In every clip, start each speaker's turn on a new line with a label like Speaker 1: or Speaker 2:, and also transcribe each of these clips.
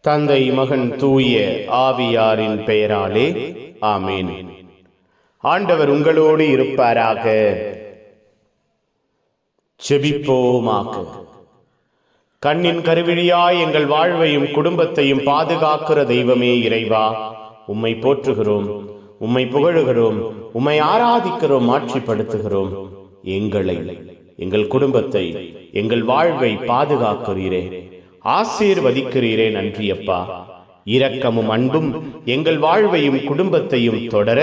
Speaker 1: தந்தை மகன் தூய ஆவியாரின் பெயராலே ஆமேன். ஆண்டவர் உங்களோடு இருப்பாராக. செபிப்போமாக. கண்ணின் கருவிழியாய் எங்கள் வாழ்வையும் குடும்பத்தையும் பாதுகாக்கிற தெய்வமே இறைவா, உம்மை போற்றுகிறோம், உம்மை புகழுகிறோம், உம்மை ஆராதிக்கிறோம், ஆட்சிப்படுத்துகிறோம். எங்களை, எங்கள் குடும்பத்தை, எங்கள் வாழ்வை பாதுகாக்கிறீரே, ஆசீர்வதிக்கிறீரே. நன்றி அப்பா. இரக்கமும் அன்பும் எங்கள் வாழ்வையும் குடும்பத்தையும் தொடர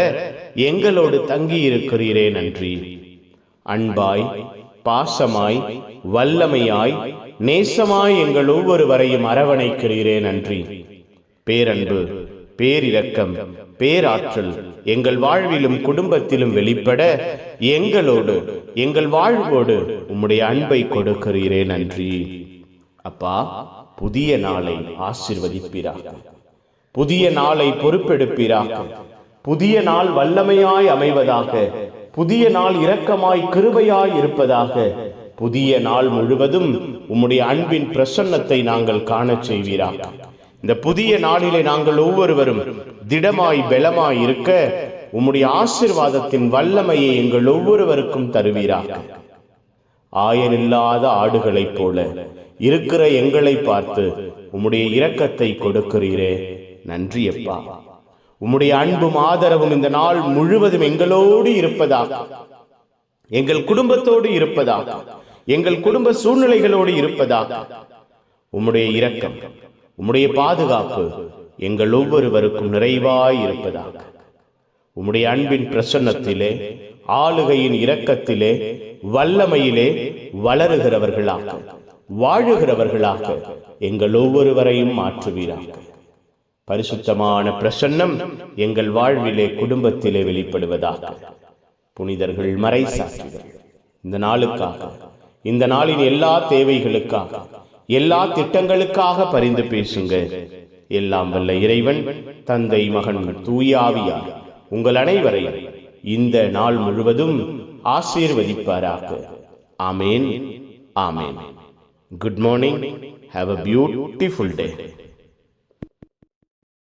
Speaker 1: எங்களோடு தங்கியிருக்கிறீரே. நன்றி. அன்பாய், பாசமாய், வல்லமையாய், நேசமாய் எங்கள் ஒவ்வொருவரையும் அரவணைக்கிறீரே. நன்றி. பேரன்பு, பேரிரக்கம், பேராற்றல் எங்கள் வாழ்விலும் குடும்பத்திலும் வெளிப்பட எங்களோடு, எங்கள் வாழ்வோடு உம்முடைய அன்பை கொடுக்கிறீரே. நன்றி அப்பா. புதிய நாளை ஆசீர்வதிப்பீராக, புதிய நாளை பொறுப்பெடுப்பீராக, புதிய நாள் வல்லமையாய் அமைவதாக, புதிய நாள் இரக்கமாய் கிருபையாய் இருப்பதாக, புதிய நாள் முழுவதும் உம்முடைய அன்பின் பிரசன்னத்தை நாங்கள் காணச் செய்வீராக. இந்த புதிய நாளிலே நாங்கள் ஒவ்வொருவரும் திடமாய் பலமாய் இருக்க உம்முடைய ஆசீர்வாதத்தின் வல்லமையை எங்கள் ஒவ்வொருவருக்கும் தருவீராக. ஆயனில்லாத ஆடுகளைப் போல இருக்கிற எங்களை பார்த்து உம்முடைய இரக்கத்தை கொடுக்கிறீரே. நன்றி அப்பா. உம்முடைய அன்பும் ஆதரவும் இந்த நாள் முழுவதும் எங்களோடு இருப்பதாக, எங்கள் குடும்பத்தோடு இருப்பதாக, எங்கள் குடும்ப சூழ்நிலைகளோடு இருப்பதாக. உம்முடைய இரக்கம், உம்முடைய பாதுகாப்பு எங்கள் ஒவ்வொருவருக்கும் நிறைவாய் இருப்பதாக. உம்முடைய அன்பின் பிரசன்னத்திலே, ஆளுகையின் இரக்கத்திலே, வல்லமையிலே வளருகிறவர்களாக, வாழுகிறவர்களாக எங்கள் ஒவ்வொருவரையும் மாற்றுவீராக. பரிசுத்தமான பிரசன்னம் எங்கள் வாழ்விலே, குடும்பத்திலே வெளிப்படுவதாக. புனிதர்கள், மறை சாட்சிகள் இந்த நாளுக்காக, இந்த நாளின் எல்லா தேவைகளுக்காக, எல்லா திட்டங்களுக்காக பரிந்து பேசுங்க. எல்லாம் வல்ல இறைவன், தந்தை, மகன், தூய ஆவியார் உங்கள் அனைவரையும் இந்த நாள் முழுவதும் ஆசீர்வதிப்பாராக. ஆமேன், ஆமேன். Good morning. Have a beautiful day.